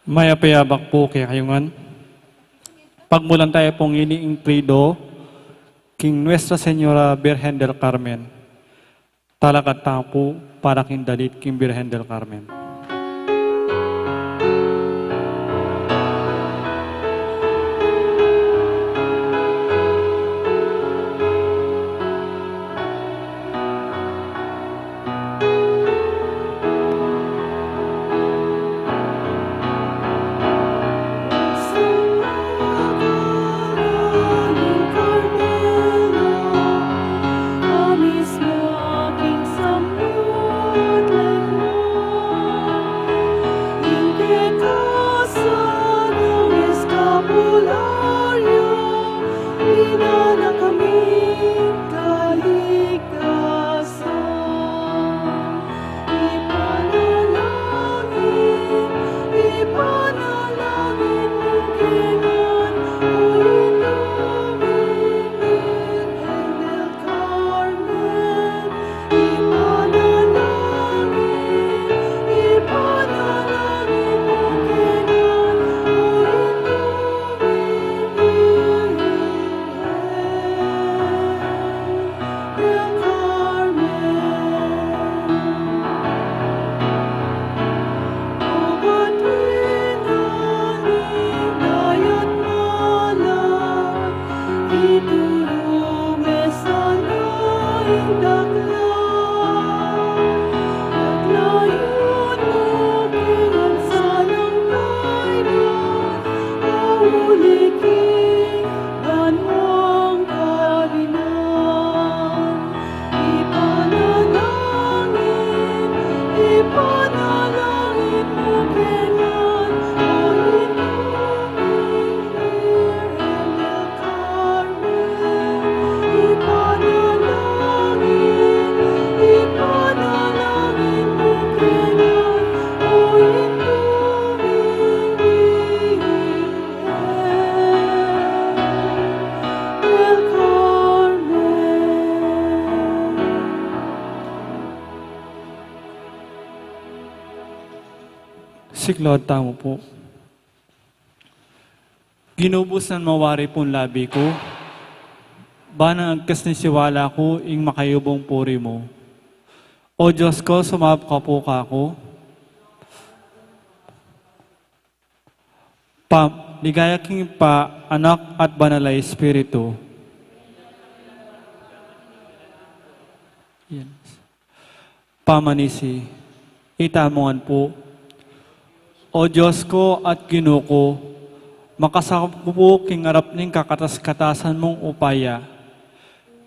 Maya payabak po kaya kayungan. Pagmulan tayo pong iniing prido, King Nuestra Señora Virgen del Carmen. Talakat po para king dalit King Virgen del Carmen. Siklod tamo po. Ginubos ng mawari pong labi ko, banang agkas ni siwala ko, ing makayubong puri mo. O Diyos ko, sumap ka po ka ako. Ligaya king pa, anak at banalay espiritu. Yan. Pamanisi, itamongan po. O Diyos ko at Ginoo ko, makasakop ko po king arap ning kakatas-katasan mong upaya.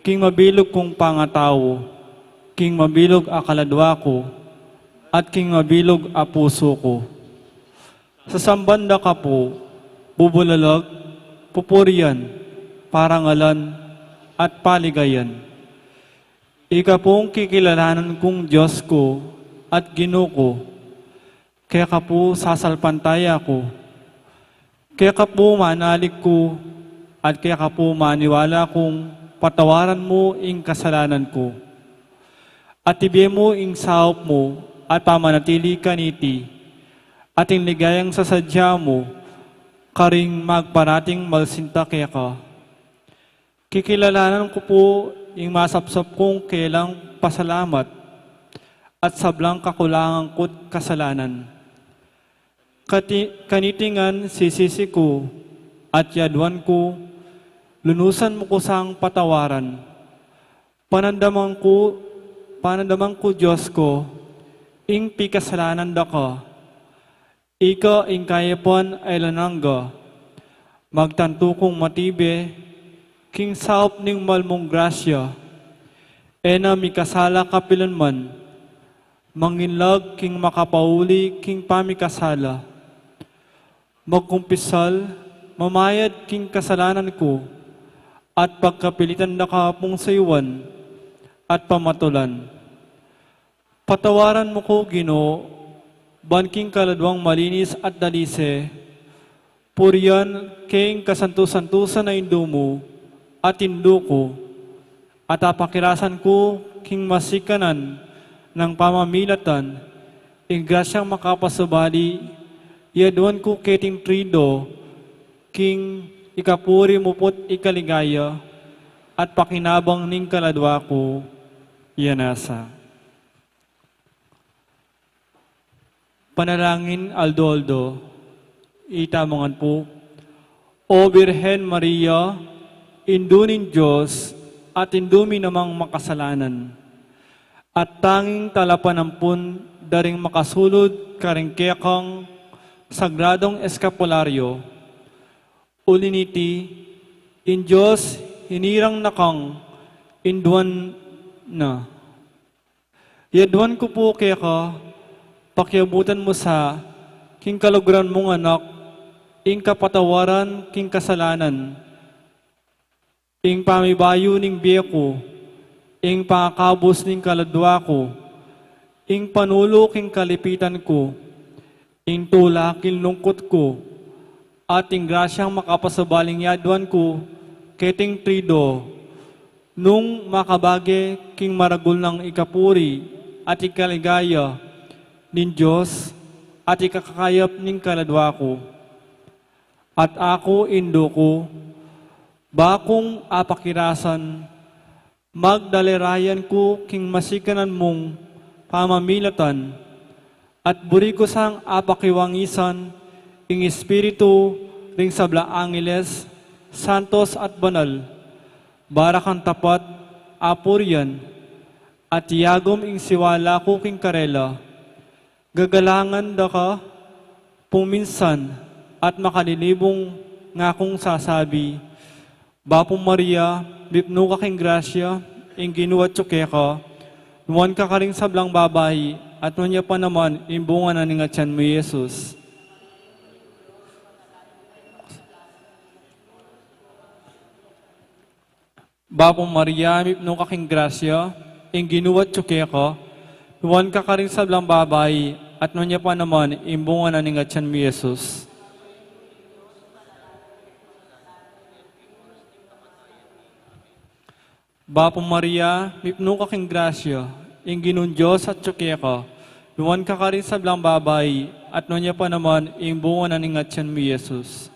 King mabilog kong pangatawo, king mabilog akaladwa ko, at king mabilog a puso ko. Sa sambanda ka po, bubulalag, pupurian, parangalan, at paligayan. Ika pong kikilalanan kong Diyos ko at Ginoo ko, kaya ka po sasalpantaya ko, kaya ka po manalig ko, at kaya ka po maniwala kong patawaran mo ing kasalanan ko. At ibigay mo ing sahop mo, at pamanatili ka niti, at ing ligayang sasadya mo, karing magparating malsinta kaya ka. Kikilalanan ko po yung masapsap kong kailang pasalamat at sablang kakulangan ko't kasalanan. Kanitingan sisisi ko at yadwan ko, lunusan mo ko sang patawaran. Panandaman ko Diyos ko, ing pikasalanan da ka. Ika ing kayapon ay lanangga, magtanto kong matibe, king saop ning malmong grasya, ena mikasala kapilan man, manginlag king makapauli king pamikasala. Magkumpisal, mamayad king kasalanan ko, at pagkapilitan na kapong sayuan, at pamatulan. Patawaran mo ko, Ginoo, banking kaladwang malinis at dalise, puriyan king kasantusan-tusan na indo mo, at indo ko, at apakirasan ko king masikanan ng pamamilatan, ing grasyang makapasabali, yadwan ko keting trido, king ikapuri mo po't ikaligaya, at pakinabang ning kaladwa ko, yanasa. Panalangin Aldo, itamongan po, O Birhen Maria, indunin Diyos, at indumi namang makasalanan, at tanging talapanampun daring makasulod karingkekang sagradong eskapularyo, uliniti, in Diyos, hinirang nakang, induan na. Yadwan ko po kaya ka, pakiabutan mo sa, king kalugran mong anak, ing kapatawaran, king kasalanan, ing pamibayo ning biya ko, ing pakakabos ning kaladwa ko, ing panulo king kalipitan ko, ing tula king lungkot ko, at ing grasyang makapasabaling yadwan ko, keting trido, nung makabage king maragul ng ikapuri, at ikaligaya, nin Diyos, at ikakakayap ning kaladwa ko. At ako indo ko, bakong apakirasan, magdalirayan ko king masikanan mong pamamilatan, at buri ko sang apakiwangisan, ing espiritu ring sabla angeles, santos at banal, barakang tapat, apuryan, at yagom ing siwala ko king karela, gagalangan da ka, puminsan, at makalilibong nga kong sasabi, Bapong Maria, bipno ka king grasya, ing ginuwat tsuke ka, nuwan ka karing sablang babayi, at nunya pa naman, imbungan na ningatyan mo, Jesus. Bapong Maria, bipno ka king grasya, ing ginuwat tsuke ka, nuwan ka karing sablang babayi, at nunya pa naman, imbungan na ningatyan mo, Jesus. Bapong Maria, mipno ka king grasya, ing ginun Diyos at tsuke ka, luwan ka rin sa blang babay, at nunya pa naman, ing bunga na ningatyan mo, Jesus.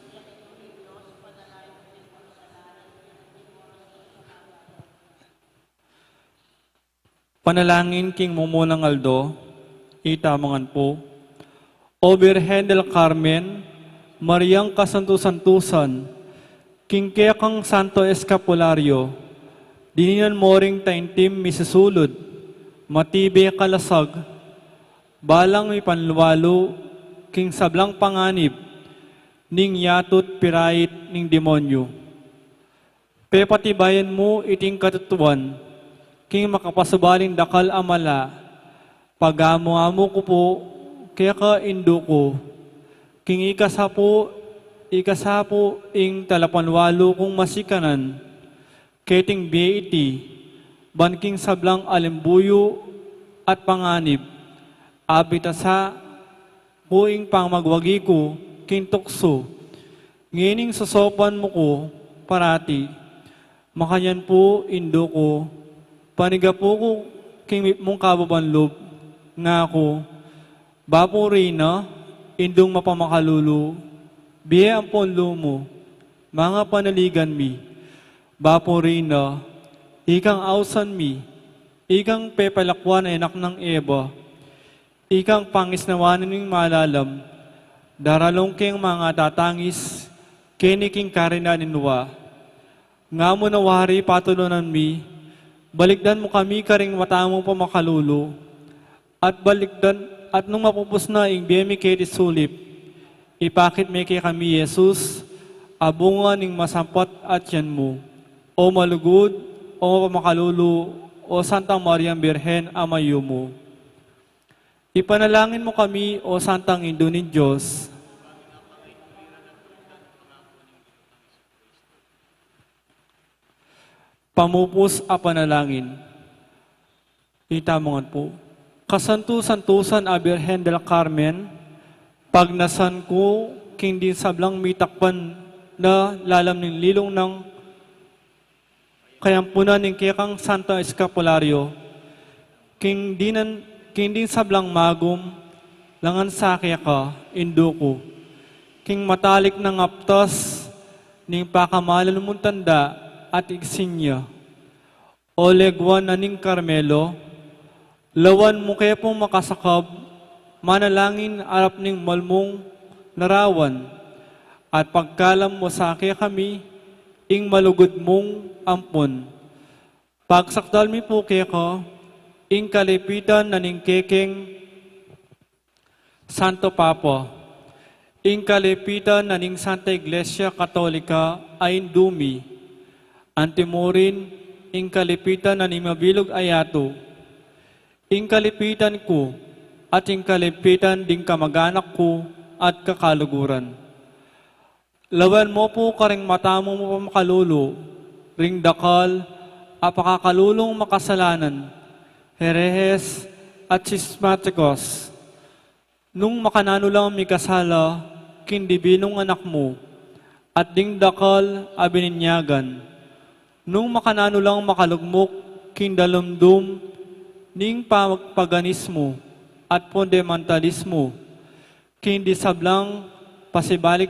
Panalangin king mumunang Aldo, itamangan po, O Birhen del Carmen, Mariang kasantusan-tusan, king kekang Santo Escapularyo, dininan mo ring taintim misisulod, matibe kalasag, balang may panluwalo, king sablang panganib, ning yatot pirait ning demonyo. Pepatibayan mo iting katutuan, king makapasabaling dakal amala, pagamo-amo ko po, kaya ka indo ko, king ikasapo ing talapanwalo kong masikanan, keting B.E.T., banking sablang alimbuyo at panganib, abitasa, kuing pangmagwagi ko, king tukso, ngining sosopan mo ko, parati, makanyan po, indo ko, paniga po ko, king mong kababanlob, nga ko, bapo rina, indong mapamakalulu, biya ang ponlo mo, mga panaligan mi, Baporina, ikang ausan mi, ikang pepalakwan ay anak ng Eva, ikang pangisnawanan ng malalam, daralong keng mga tatangis, kiniking karina ninwa. Nga mo nawari patulonan mi, balikdan mo kami karing matamong pamakalulo, at balikdan, at nung mapupus na ing biyemi kiti sulip, ipakit me kay kami Jesus, abungan ning masampat at yan mo. O malugod, o pamakalulo, o Santa Maria Birhen, amayo mo. Ipanalangin mo kami, o Santang Indo ni Diyos. Pamupos a panalangin. Itamongan po. Kasantu-santusan a Birhen del Carmen, pagnasan ko, king din sablang mitakpan na lalam ng lilong ng kayampunan ng kiyakang Santa Escapulario, king din sablang magum, langan sa ka, induko, king matalik ng aptas, ning pakamalan mong tanda at igsinya, o legwan na ning Carmelo, lawan mo kaya pong makasakab, manalangin arap ning malmong narawan, at pagkalam mo sa kami, ing malugod mong ampon. Pagsakdal mi po kaya ko, ing kalipitan na ning kekeng Santo Papa, ing kalipitan na ning Santa Iglesia Katolika ay dumi, antimorin, ing kalipitan na ning mabilog ayato, ing kalipitan ko, at ing kalipitan ding kamag-anak ko at kakaluguran. Lawan mo po karing matamo mo pamakalulo, ring dakal, apakakalulong makasalanan, herehes at sismatikos. Nung makanano lang mi kasala, kindibinong anak mo, at ding dakal abininyagan. Nung makanano lang makalugmok, kindalumdum, ning pagpaganismo at fundamentalismo, kindi sablang pasibalik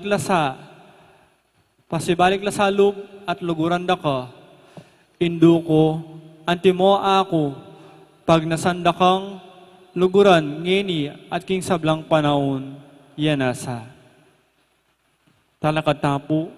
lasalub at luguran da ka, induko, antimo ako, pag nasanda kang luguran, ngeni at king sablang panahon, yanasa. Talakad na po.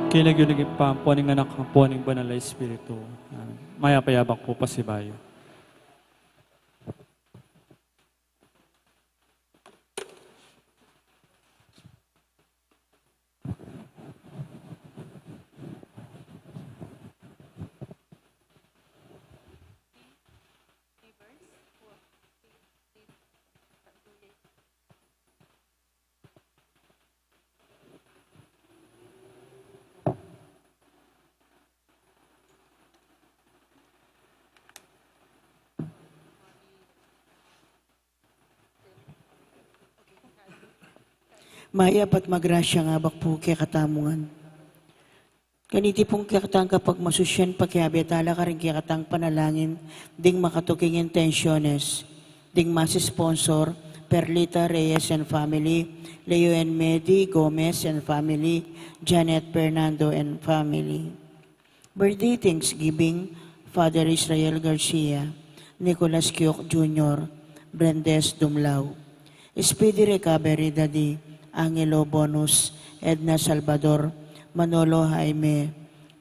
Kilag-yulig pa ang puning anak ang puning banal na Espiritu. Maya payabak po pasibayo. Maya pat magrasya nga bak po kaya katamungan. Kaniti pong kiyakatang kapag masusyan pa kaya betala ka rin kiyakatang panalangin, ding makatuking intensyones, ding masisponsor, Perlita Reyes and family, Leo and Medi Gomez and family, Janet Fernando and family. Birthday Thanksgiving, Father Israel Garcia, Nicolas Kyok Jr., Brendes Dumlao. Speedy recovery, Daddy Angelo Bonus, Edna Salvador, Manolo Jaime,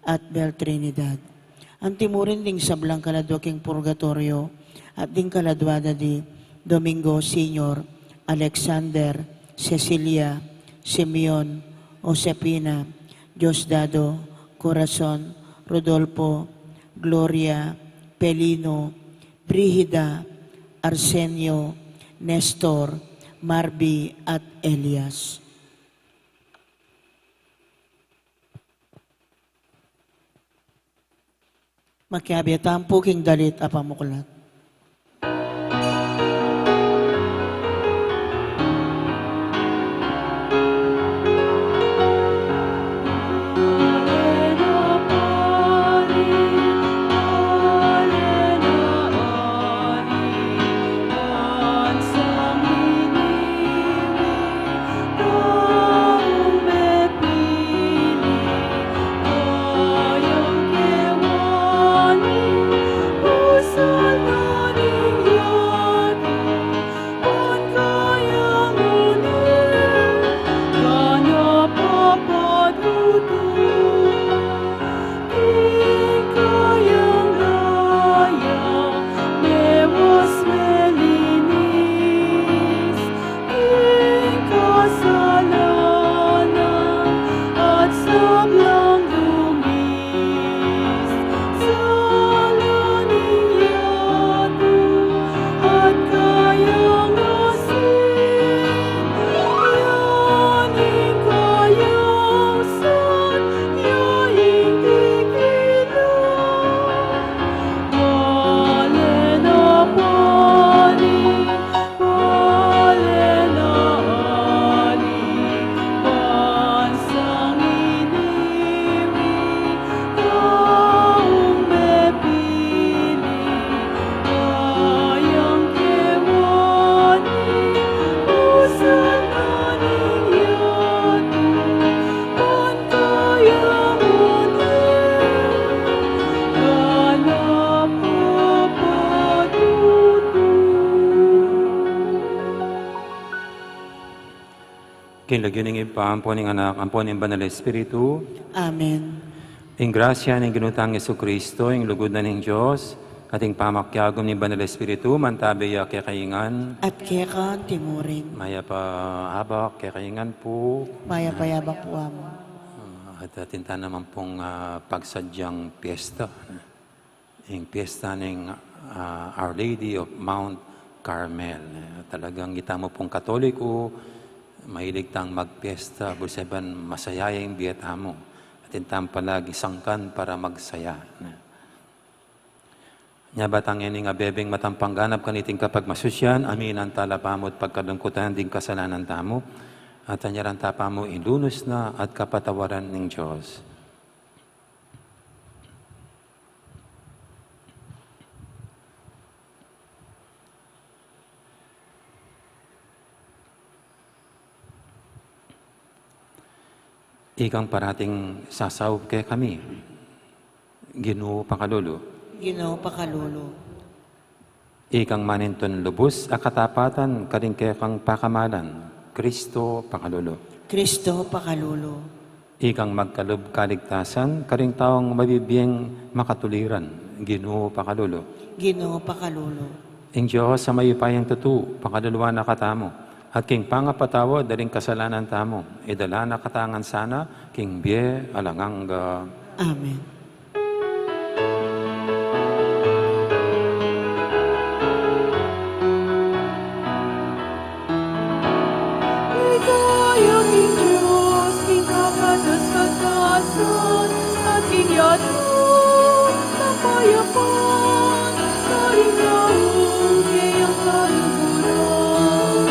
at Bel Trinidad. Ang timurin ding sablang kaladwa king purgatorio at ding kaladwa, Daddy Domingo Sr., Alexander, Cecilia, Simeon, Josepina, Diosdado, Corazon, Rodolfo, Gloria, Pelino, Brigida, Arsenio, Nestor, Marby at Elias. Makiabiatan po king dalit apamuklat. Kinlagyuning ipaampo ng anak, ampo ng banal na Espiritu, Amen. ing grasya ng ginutang Yesu Kristo, ing lugod na ng Diyos, at ing pamakyagom ng banal na Espiritu, mantabi kay kaingan, At kaya timurin, maya pa habak kay kaingan po, maya payabak po amo. at tinta naman pong pagsadyang piyesta. Ing piyesta ng Our Lady of Mount Carmel. Talagang kita mo pong Katoliko, mahilig tang magpiesta, bulseban masayayang biyata mo. At intang palagi sangkan para magsaya. Nya batang ini nga bebeng matampangganap kaniting kapag masusyan, amin ang talapamot pagkalungkutan ding kasalanan tamo, at anyaran tapamo ilunos na at kapatawaran ng Diyos. Ikang parating sasaw kay kami, Ginoo Pakalulu. Ginoo Pakalulu. Ikang maninton lubos akatapatan karing kay kang pakamalan, Kristo Pakalulu. Kristo Pakalulu. Ikang magkalob kaligtasan, karing taong mabibiyeng makatuliran, Ginoo Pakalulu. Ginoo Pakalulu. Ing Diyos sa mayupayang tutu, pakaluluwa na katamo. At king pangapatawa daring kasalanan tamo, idala na katangan sana, king biye alanganga. Amen. Ligayang ing Diyos, ing kakatas-katasan, at inyatong kapayapaan, karingaong ngayang kaluguran.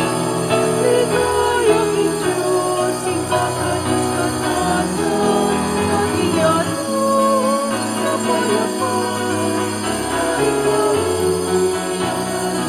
Ligayang ing Diyos, ing kakatas-katasan, at inyatong kapayapaan, karingaong ngayang kaluguran.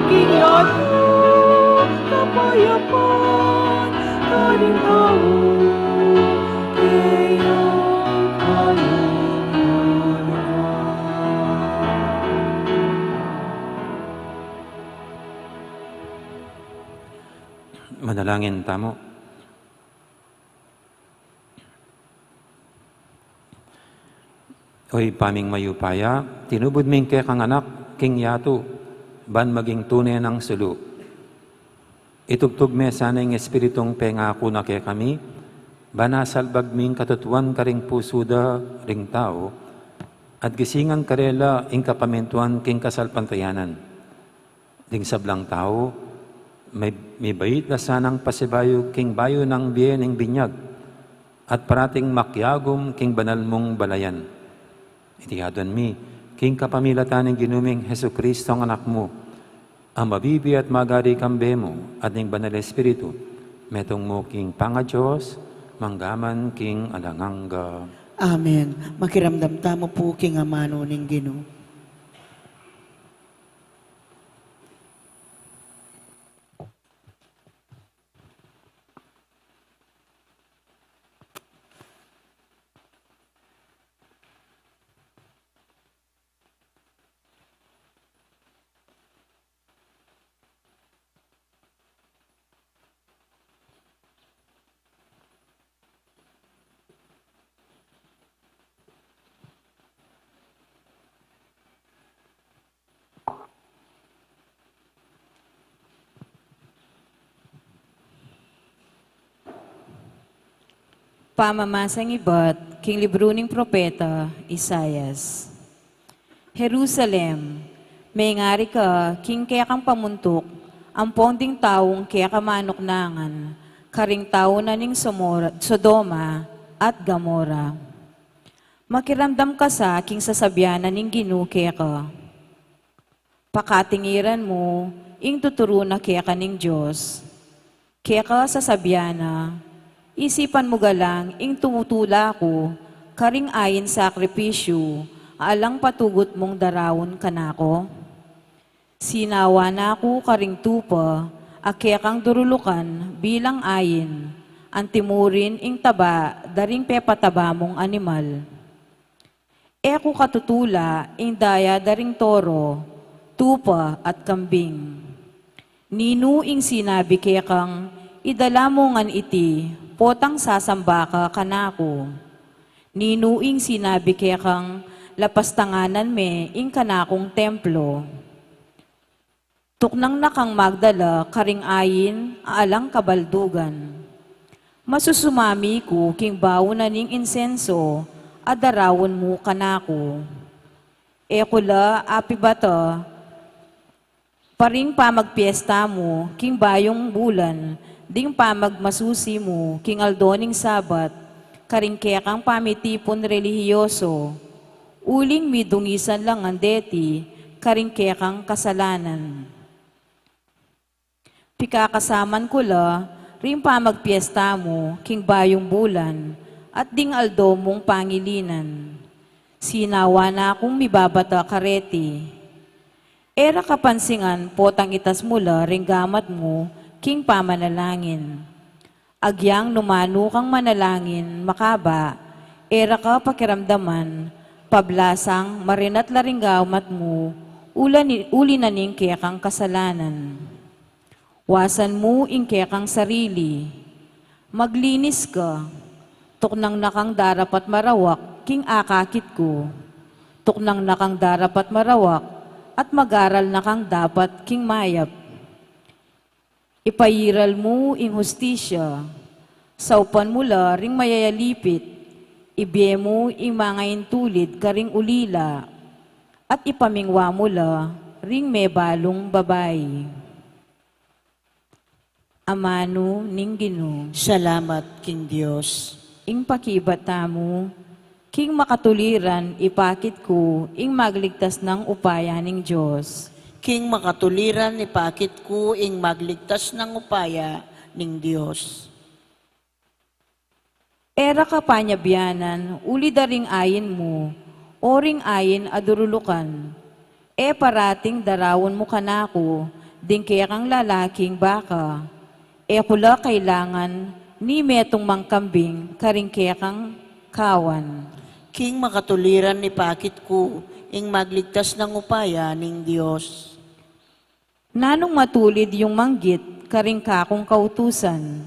aking yato, kapayapaan, kalingaw, kaya Manalangin tamo. Oy paming mayupaya, tinubod ming kay kang anak, king yato, ban maging tunay ng sulu. Itugtog me sana yung espiritong pengako na kay kami, banasalbag ming katutuan karing puso da ring tao, at gisingan karela ing kapamentuan king kasalpantayanan. Ding sablang tao, may bayit na sanang pasibayo king bayo ng biyening binyag, at parating makyagom king banal mong balayan. Itiyadon mi, king kapamilatan ng ginuming Heso Kristo ang anak mo, ang mabibi at magari kambe mo, at ng banal espiritu, metong mo king panga-Diyos, manggaman king alanganga. Amen. Makiramdam tamo po king amano ning Ginoo. Pamamasang ibat, king libro ng propeta, Isayas. Jerusalem, may ngari ka, king kaya kang pamuntok, ang ponding taong kaya ka manuknangan, karing tao na ning Sodoma at Gamora. Makiramdam ka sa king sasabyanan ning Ginoo kaya ka. Pakatingiran mo, ing tuturo na kaya ka ning Diyos. Kaya ka sasabyana, isipan mo galang, ing tumutula ko, karing ayin sakripisyo, alang patugot mong darawon kanako. Sinawa na ako karing tupa, akya kang durulukan bilang ayin, antimurin ing taba, daring pepataba mong animal. Eko katutula, ing daya daring toro, tupa at kambing. Nino ing sinabi kaya kang, idala mo ngan iti, potang sasamba ka kanako. Ninuing sinabi kaya kang lapastanganan me ing kanakong templo. Tuknang nakang magdala karing ayin alang kabaldugan. Masusumami ko king bawo na ning insenso adarawon mo kanako. Ekula api bata paring pamagpiesta mo king bayong bulan ding pamagmasusi mo, king aldoning sabat, karing kaya kang pamitipon relihiyoso, uling midungisan lang ang deti, karing kaya kang kasalanan. Pikakasaman ko la, ring pamagpiesta mo, king bayong bulan, at ding aldo mong pangilinan. Sinawa na akong mibabata kareti. Era kapansingan, potang itas mula, ring gamat mo, king pamanalangin. Agyang numano kang manalangin, makaba, era ka pakiramdaman, pablasang marinat laringgaw mat mo, uli na ning kaya kang kasalanan. Wasan mo ing kaya kang sarili, maglinis ka, tuknang nakang darapat marawak, king akakit ko, tuknang nakang darapat marawak, at mag-aral na kang dapat king mayap. Ipayiral mo ing hustisya, saupan mula ring mayayalipit, ibiye mo ing mga intulid karing ulila, at ipamingwa mula ring may balong babae. Amano ning Ginoo, Salamat, King Diyos. ing pakibata mo, king makatuliran ipakit ko, ing magligtas ng upaya ning Diyos. King makatuliran ipakit ko ing magligtas ng upaya ning Diyos. Era ka panyabyanan, uli daring ayin mo, oring ayin adurulukan. E parating darawon mo kanako, Ding kaya kang lalaking baka, e kula kailangan ni metong mangkambing karing kaya kang kawan. King makatuliran ni pakit ko, ing magligtas ng upaya ning Diyos. Nanong matulid yung manggit, karing kakong kautusan.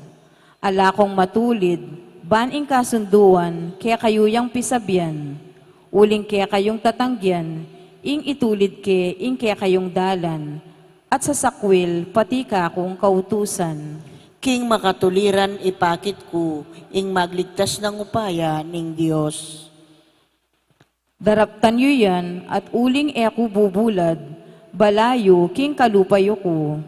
Ala kong matulid, ban ing kasunduan, kaya kayo yang pisabyan. Uling kaya kayong tatanggian, ing itulid ke, ing kaya kayong dalan. At sa sakwil, pati kakong kautusan. King makatuliran ipakit ko, ing magligtas ng upaya ning Diyos. Daraptan yu yan, at uling eko bubulad, balayo king kalupayo ko.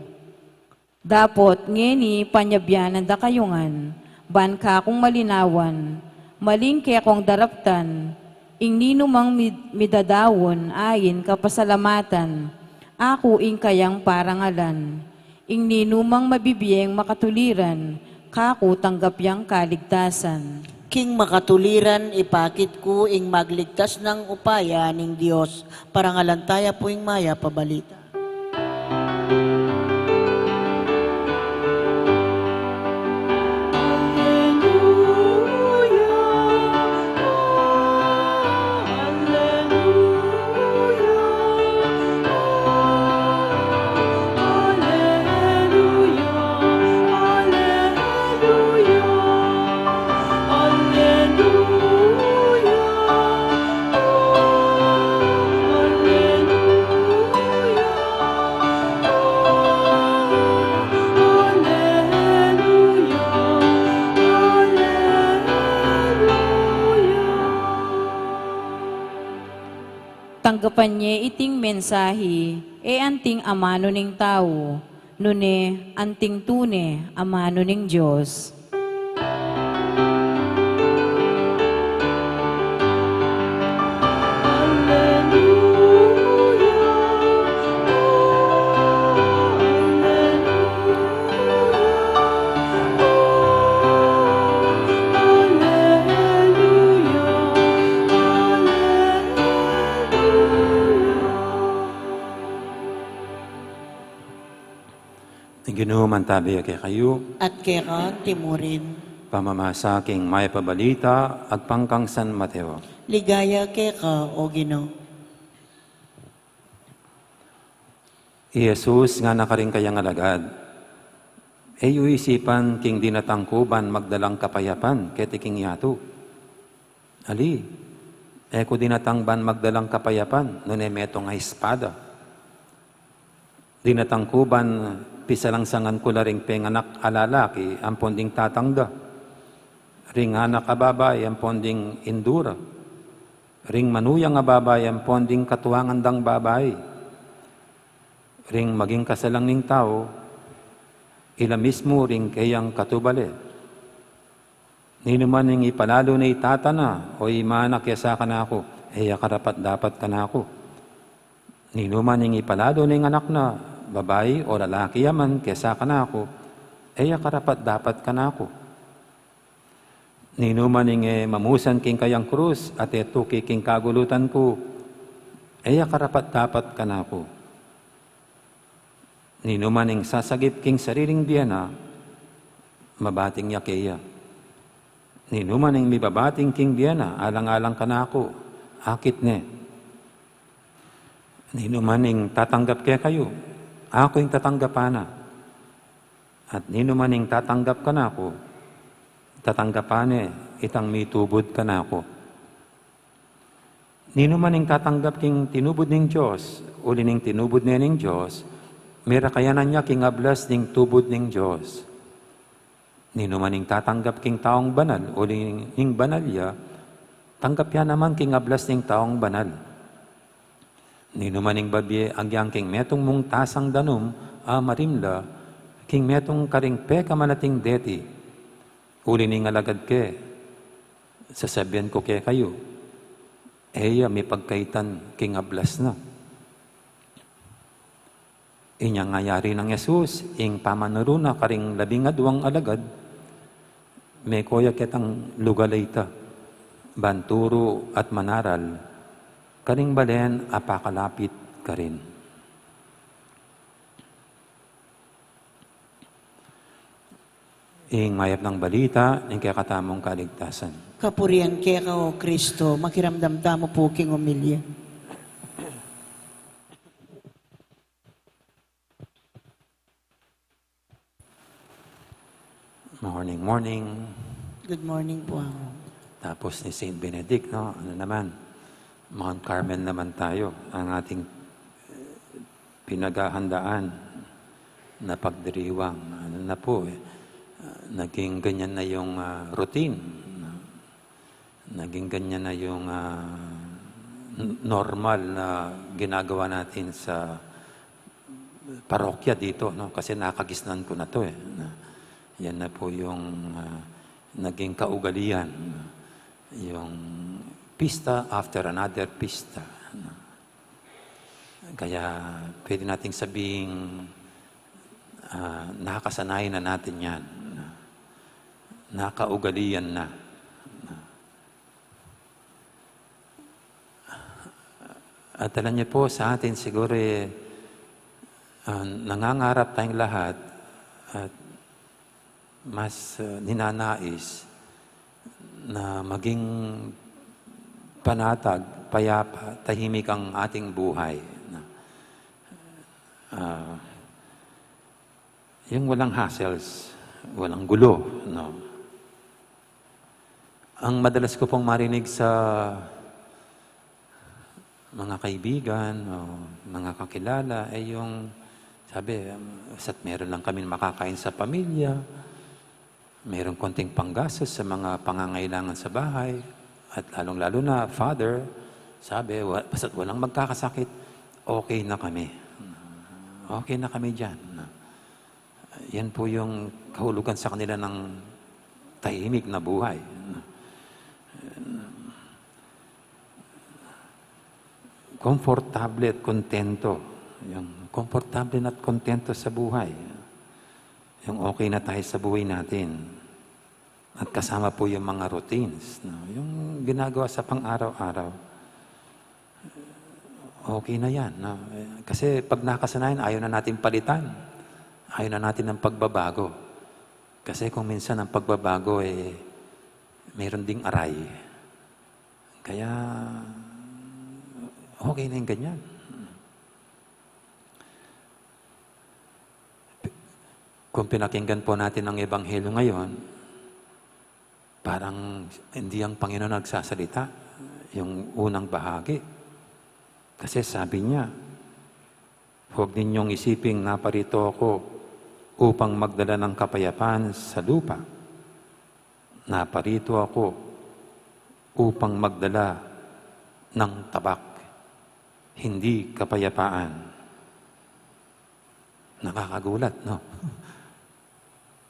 Dapot ngeni panyabyanan da kayungan, ban kakong malinawan, maling kaya kong daraptan, ing ninumang midadawon ayin kapasalamatan, ako ing kayang parangalan, ing ninumang mabibiyeng makatuliran, kako tanggap yang kaligtasan. King makatuliran ipakit ko, ing magligtas ng upaya ning Diyos. Parangalan taya po ing maya pabalita. Tanggapan niya iting mensahe, e anting amano ning tao, nune anting tune amano ning Diyos. Ginuman tabi kay kayo, At kaya timurin. pamamasa king may pabalita, agpangkang San Mateo. Ligaya kaya o Ginoo. Jesus nga nakaring kayang alagad, eyo isipan king dinatangkuban magdalang kapayapan, keti king yato. Ali, eko dinatangban magdalang kapayapan, nune meto nga espada. Dinatangkuban, pisalangsangan ko na ring penganak alalaki, ang ponding tatangga. Ring anak ababay, ang ponding indura. Ring manuyang ababay, ang ponding katuwangan dang babay. Ring maging kasalang ning tao, ila mismo ring kayang katubale. Ninuman ning ipalalo na itatana, o imana kesa ka na ako, eya karapat dapat ka na ako. Ninuman ning ipalalo ning anak na, babae o lalaki yaman, kesa ka na ako, eya karapat dapat ka na ako. Ninuman ning mamusan king kayang krus, at eto king kagulutan ko, eya karapat dapat ka na ako. Ninuman ning sasagip king sariling biyana, mabating yakeya. Ninuman ning mibabating king biyana, alang-alang ka na ako, akit ne. Ninuman ning tatanggap kaya kayo, ako yung tatanggapana. At ninuman ning tatanggap ka na ako, tatanggapane, itang mitubod ka na ako. Ninuman ning tatanggap king tinubod ning Diyos, uli ning tinubod niya ning Diyos, mira kayanan niya king ablas ning tubod ning Diyos. Ninuman ning tatanggap king taong banal, uli ning banalya, tanggap yan naman king ablas ning taong banal. Ninuman ning babye agyang king metong mong tasang danum, marimla, king metong karing peka manating deti. Uli ning alagad ke, sasabihan ko ke kayo, eya may pagkaitan king ablas na. Inyang ngayari ng Yesus, ing pamanaruna karing 12 alagad, may koya kitang lugalayta, banturo at manaral, karing balen apakalapit ka rin. ing mayap ng balita, ing kakatamong kaligtasan. Kapurian kaya ka o Kristo, makiramdam mo po king umilya. Morning, morning. Good morning po ako. Tapos ni Saint Benedict, no? Ano naman? Mount Carmel naman tayo. Ang ating pinaghahandaan na pagdiriwang. Ano na po eh. Naging ganyan na yung routine. Naging ganyan na yung normal na ginagawa natin sa parokya dito, no? Kasi nakagisnan ko na to eh. Yan na po yung naging kaugalian. Yung pista after another pista. Kaya pwede nating sabing nakakasanayan na natin yan. Nakaugalian na. At alam niyo po, sa atin siguro nangangarap tayong lahat at mas ninanais na maging panatag, payapa, tahimik ang ating buhay. Yung walang hassles, walang gulo. No? Ang madalas ko pong marinig sa mga kaibigan o mga kakilala ay yung sabi, basta't meron lang kami makakain sa pamilya, meron konting panggastos sa mga pangangailangan sa bahay, at lalong-lalo na, Father, sabi, basta't walang magkakasakit, okay na kami. Okay na kami dyan. Yan po yung kahulugan sa kanila ng tahimik na buhay. Komportable at kontento. Yung komportable at kontento sa buhay. Yung okay na tayo sa buhay natin. At kasama po yung mga routines. No? Yung ginagawa sa pang-araw-araw. Okay na yan. No? Kasi pag nakasanayan, ayaw na natin palitan. Ayaw na natin ng pagbabago. Kasi kung minsan ang pagbabago mayroon ding aray. Kaya okay na yung ganyan. Kung pinakinggan po natin ang Ebanghelyo ngayon, parang hindi ang Panginoon nagsasalita, yung unang bahagi. Kasi sabi niya, huwag ninyong isiping naparito ako upang magdala ng kapayapaan sa lupa. Naparito ako upang magdala ng tabak, hindi kapayapaan. Nakakagulat, no?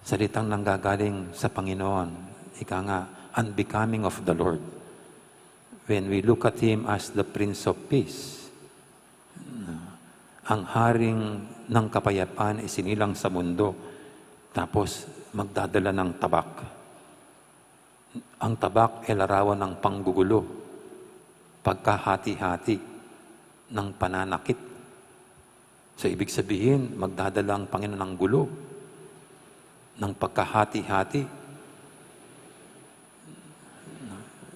Salitang nanggagaling sa Panginoon. Ika nga, unbecoming of the Lord. When we look at Him as the Prince of Peace, ang haring ng kapayapaan isinilang sa mundo, tapos magdadala ng tabak. Ang tabak ay larawan ng panggugulo, pagkahati-hati ng pananakit. So, ibig sabihin, magdadala ang Panginoon ng gulo, ng pagkahati-hati,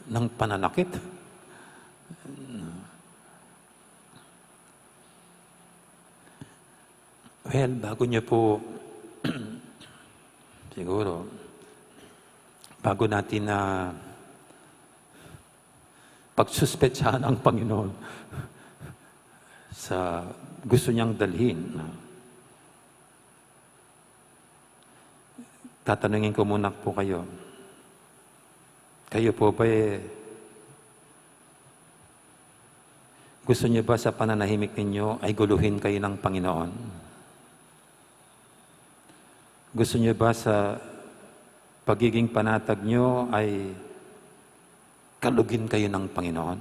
ng pananakit. Well, bago niyo po, siguro, bago natin na pagsuspetsahan ang Panginoon sa gusto niyang dalhin, tatanungin ko muna po kayo. Kayo po ba gusto niyo ba sa pananahimik ninyo ay guluhin kayo ng Panginoon? Gusto niyo ba sa pagiging panatag niyo ay kalugin kayo ng Panginoon?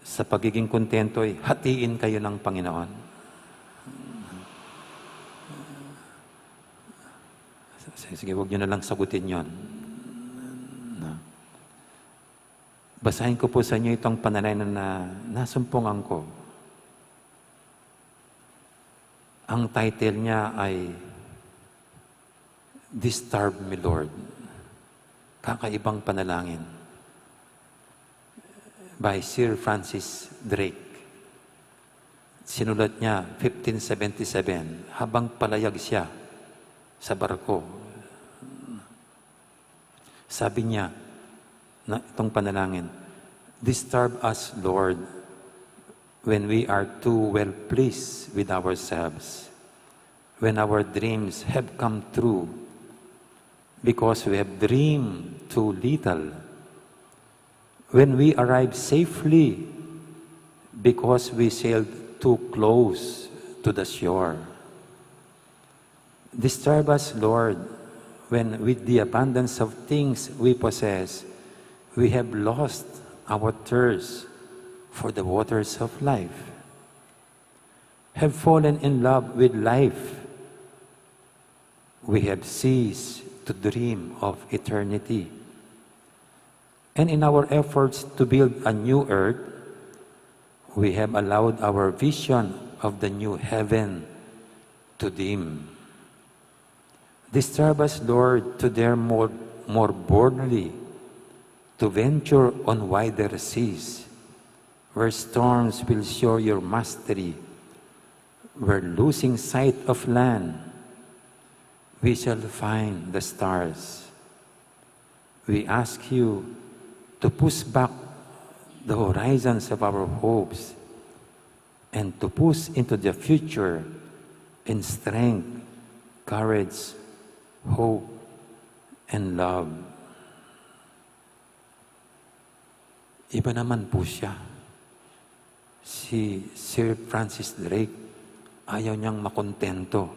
Sa pagiging kontento ay hatiin kayo ng Panginoon? Sige, huwag niyo na lang sagutin yon. Basahin ko po sa inyo itong panalangin na nasumpungan ko. Ang title niya ay Disturb Me, Lord. Kakaibang panalangin by Sir Francis Drake. Sinulat niya 1577 habang palayag siya sa barko. Sabi niya na itong panalangin, disturb us, Lord, when we are too well pleased with ourselves, when our dreams have come true, because we have dreamed too little, when we arrive safely, because we sailed too close to the shore. Disturb us, Lord, when with the abundance of things we possess, we have lost our thirst for the waters of life, have fallen in love with life. We have ceased to dream of eternity. And in our efforts to build a new earth, we have allowed our vision of the new heaven to dim. Disturb us, Lord, to dare more boldly to venture on wider seas, where storms will show your mastery, where losing sight of land, we shall find the stars. We ask you to push back the horizons of our hopes and to push into the future in strength, courage, hope, and love. Iba naman po siya. Si Sir Francis Drake, ayaw niyang makontento,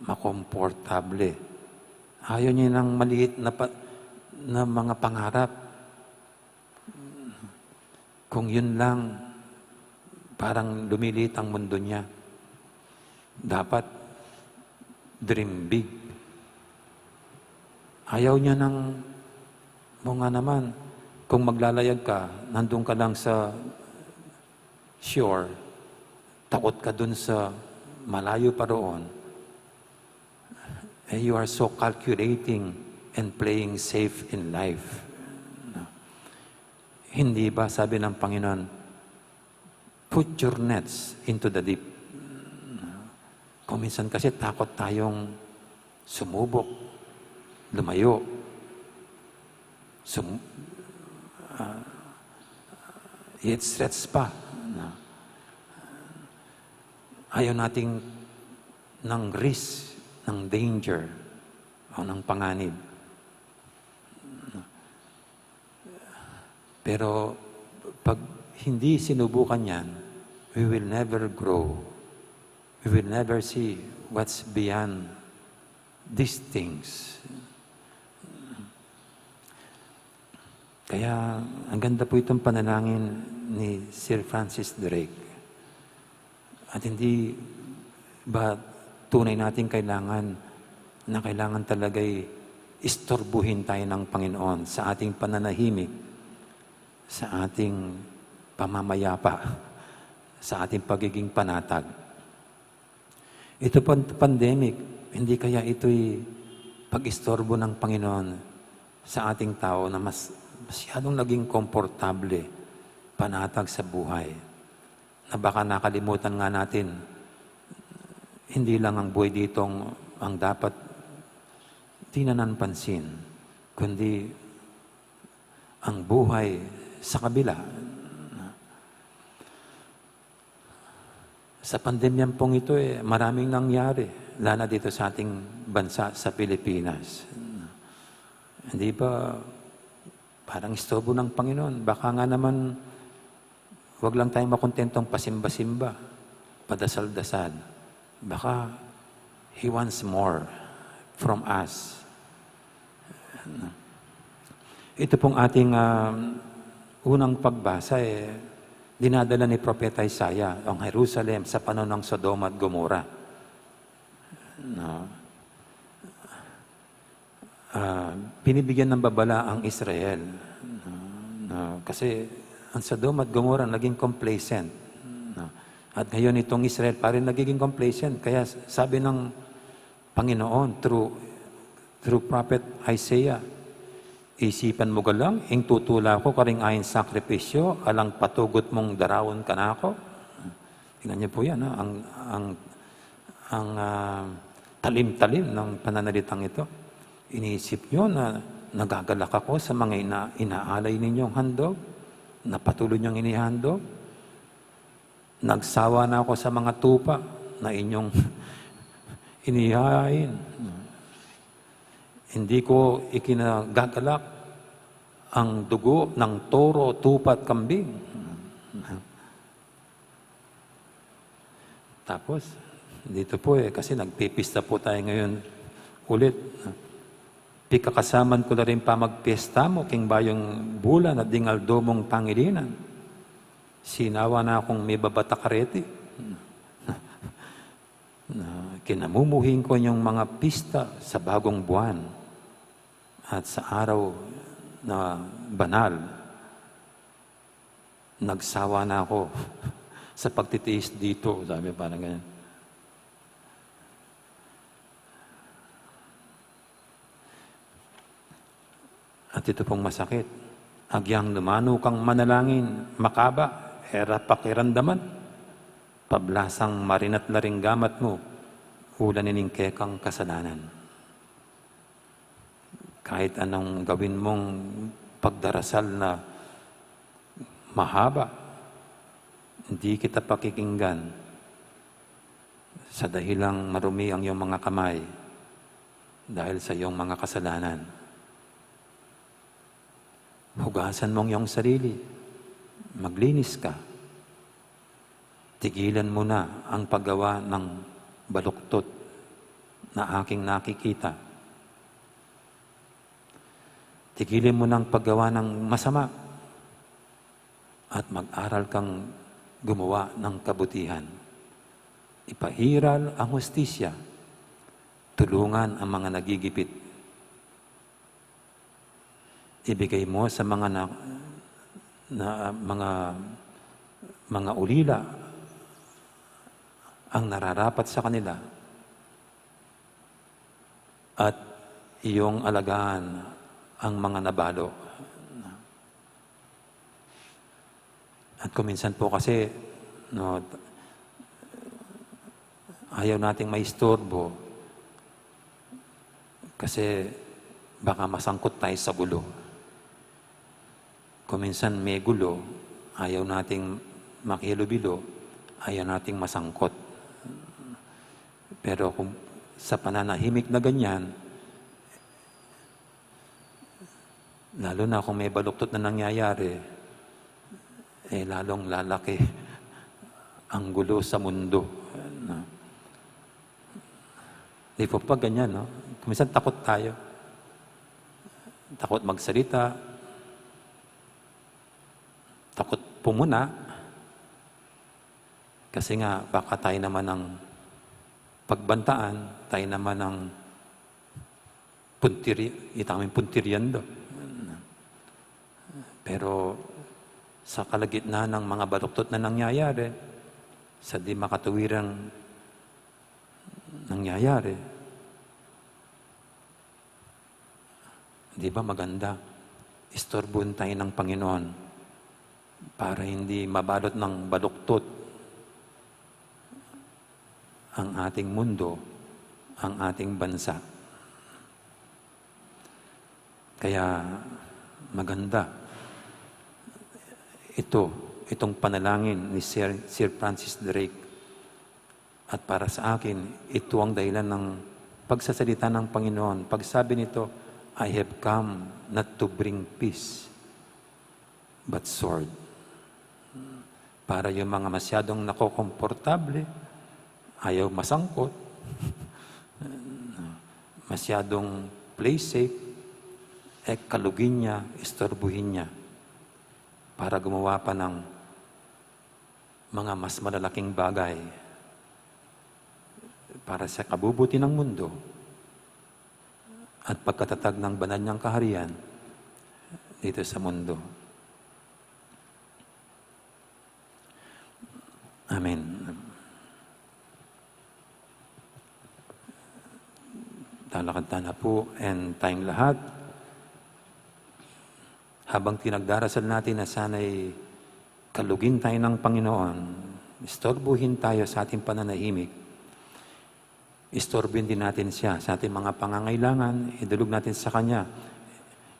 makomportable. Ayaw niya ng maliit na mga pangarap. Kung yun lang, parang lumiliit ang mundo niya. Dapat dream big. Ayaw niya ng, nga naman, kung maglalayag ka, nandun ka lang sa shore, takot ka dun sa malayo pa roon, you are so calculating and playing safe in life. Hindi ba, sabi ng Panginoon, put your nets into the deep. Kung minsan kasi takot tayong sumubok, lumayo, i-stretch pa. Ayaw nating ng risk, ng danger, o ng panganib. Pero pag hindi sinubukan yan, we will never grow. We will never see what's beyond these things. Kaya, ang ganda po itong panalangin ni Sir Francis Drake. At hindi ba tunay natin kailangan talaga'y istorbuhin tayo ng Panginoon sa ating pananahimik, sa ating pamamayapa, sa ating pagiging panatag. Ito po pandemic, hindi kaya ito'y pag-istorbo ng Panginoon sa ating tao na masyadong naging komportable, panatag sa buhay, na baka nakalimutan nga natin, hindi lang ang buhay ditong ang dapat tinanan pansin, kundi ang buhay sa kabila. Sa pandemyan pong ito, maraming nangyari, lalo dito sa ating bansa, sa Pilipinas. Hindi ba parang istorbo ng Panginoon? Baka nga naman, wag lang tayong makontentong pasimba-simba, padasal-dasal. Baka He wants more from us. Ito pong ating unang pagbasa, dinadala ni Propeta Isaiah ang Jerusalem sa panahon ng Sodoma at Gomorrah. Pinibigyan ng babala ang Israel. Kasi ang Sodoma at Gomorrah naging complacent. At ngayon itong Israel parang nagiging complacent. Kaya sabi ng Panginoon through Prophet Isaiah, isipan mo galang, ing tutula ko karing ayon sakripisyo, alang patugot mong darawon ka na ako. Tingnan niyo po yan, ha? Ang talim-talim ng pananalitang ito. Iniisip niyo na nagagalak ako sa mga inaalay ninyong handog, na patuloy niyong inihandog. Nagsawa na ako sa mga tupa na inyong inihain. Hindi ko ikinagagalak ang dugo ng toro, tupa at kambing. Tapos, dito po kasi nagpipista po tayo ngayon ulit. Pikakasaman ko na rin pa magpista mo, king bayong bulan at dingaldo mong pangilinan. Sinawa na akong may babatakarete. Kinamumuhin ko yung mga pista sa bagong buwan at sa araw na banal. Nagsawa na ako sa pagtitiis dito, sabi parang ganyan. At ito pong masakit. Agyang lumano kang manalangin, makaba, era pakiramdaman, pablasang marinat laring gamat mo, ulan kang kasalanan. Kahit anong gawin mong pagdarasal na mahaba, hindi kita pakikinggan sa dahilang marumi ang iyong mga kamay dahil sa iyong mga kasalanan. Hugasan mong iyong sarili. Maglinis ka. Tigilan mo na ang paggawa ng baluktot na aking nakikita. Tigilan mo na ang paggawa ng masama at mag-aral kang gumawa ng kabutihan. Ipahiral ang hustisya. Tulungan ang mga nagigipit. Ibigay mo sa mga mga ulila ang nararapat sa kanila at iyong alagaan ang mga nabalo. At kuminsan po kasi ayaw nating maistorbo kasi baka masangkot tayo sa gulo. Kuminsan may gulo, ayaw nating makihilubilo, ayaw nating masangkot. Pero kung sa pananahimik na ganyan, lalo na kung may baluktot na nangyayari, lalong lalaki ang gulo sa mundo. Di po pa ganyan, no? Kuminsan takot tayo. Takot magsalita, takot pumuna kasi nga baka tayo naman ang pagbantaan, tayo naman ang puntiryando. Pero sa kalagitnaan ng mga baluktot na nangyayari, sa di makatuwirang nangyayari, di ba maganda? Istorbohin tayo ng Panginoon para hindi mabalot ng baluktot ang ating mundo, ang ating bansa. Kaya maganda itong panalangin ni Sir Francis Drake. At para sa akin, ito ang dahilan ng pagsasalita ng Panginoon. Pagsabi nito, I have come not to bring peace, but sword. Para yung mga masyadong nakokomportable, ayaw masangkot, masyadong play safe, kalugin niya, istorbuhin niya, para gumawa pa ng mga mas malalaking bagay para sa kabubuti ng mundo at pagkatatag ng banal niyang kaharian dito sa mundo. Amen. naglalakad na po and tayong lahat, habang tinagdarasal natin na sana'y kalugin tayo ng Panginoon, istorbuhin tayo sa ating pananahimik, istorbin din natin siya sa ating mga pangangailangan, idulog natin sa Kanya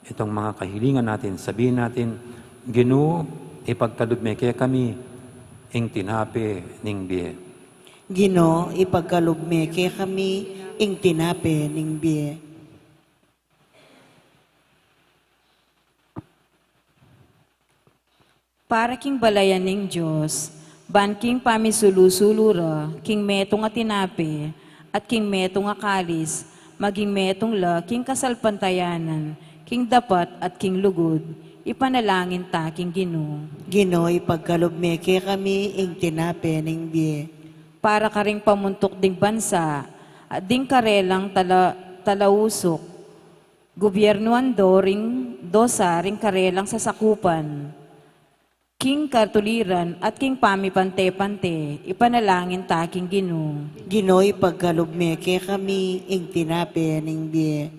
itong mga kahilingan natin, sabihin natin, Ginoo, ipagkalugme kaya kami, ing tinape ning biye. Ginoo, ipagkalugme kaya kami, ing tinape ning biye. Para king balayan ning Diyos, ban king pamisulusulura, king metong nga tinape, at king metong nga kalis, maging metong la, king kasalpantayanan, king dapat at king lugod, ipanalangin ta king Ginoo. Ginoo, ipagkalugme kaya kami, ing tinape ning biye. Para ka ring pamuntok ding bansa, at ding karelang talausok, gobyernuan do ring dosa ring karelang sasakupan, king katuliran at king pamipante-pante, ipanalangin ta king Ginoo. Ginoo, ipagkalugme kaya kami, ing tinape ning biye.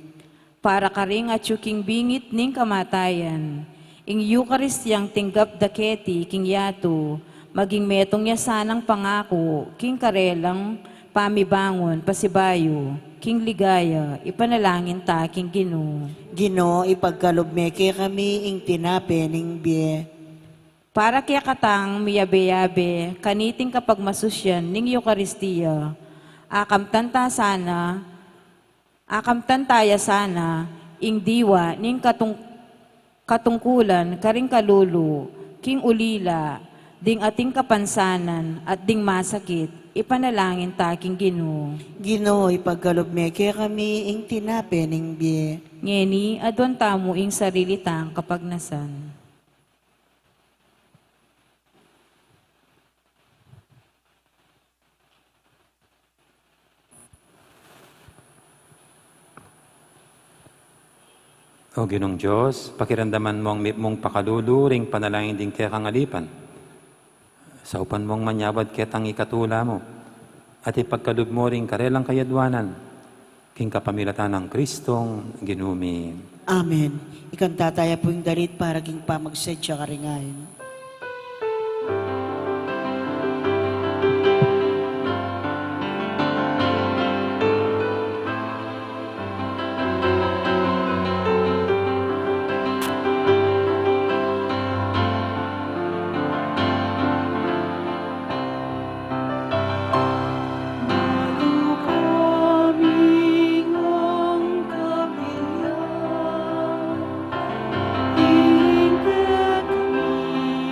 Para ka ring at king bingit ning kamatayan, ing Eucharistiyang tinggap daketi king yato, maging metong yasanang pangako, king karelang pamibangon, pasibayo, king ligaya, ipanalangin ta king Ginoo. Ginoo, ipagkalugme kaya kami, ing tinape ning biye. Para kaya katang miyabe-yabe, kaniting kapag masusyan ning Eucharistia, akamtantaya sana, ing diwa ning katungkulan, karing kalulu, king ulila, ding ating kapansanan, at ding masakit, ipanalangin ta king Ginoo. Ginoo, ipagkalugme kaya kami, ing tinape ning biye. Ngeni, adwan tamo ing sarili tang kapagnasan. O Ginong Diyos, pakiramdaman mo ang mong pakaluluring panalangin din kaya kangalipan. Sa upan mong manyabad kaya tang ikatula mo, at ipagkalug mo rin karelang kayadwanan, king kapamilatan ng Kristong ginumi. Amen. Ikanta tayo po yung dalit para king pamagsadya karingayin. Ingkang kami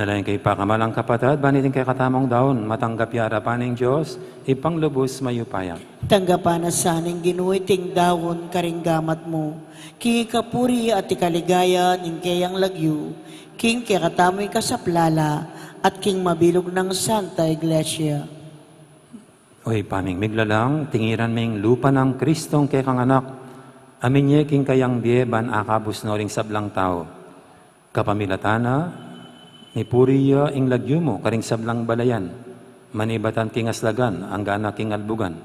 Manalangin kay pakamalang kapatid, banitin kay katamong daon, matanggap yarapan ng Diyos, ipanglubos mayupaya. Tanggapan na saning ginuiting dawon karinggamat mo, king kapuri at ikaligaya ning kayang lagyu, king katamoy kasaplala, at king mabilog ng Santa Iglesia. Oy, paming miglalang, tingiran ming lupa ng Kristong kay kang anak, amin ye king kayang biye ban akabus noring sablang tao. Kapamilatana, ni puriya ing lagyu mo, karing sablang balayan, manibatan king aslagan, ang gana king albugan.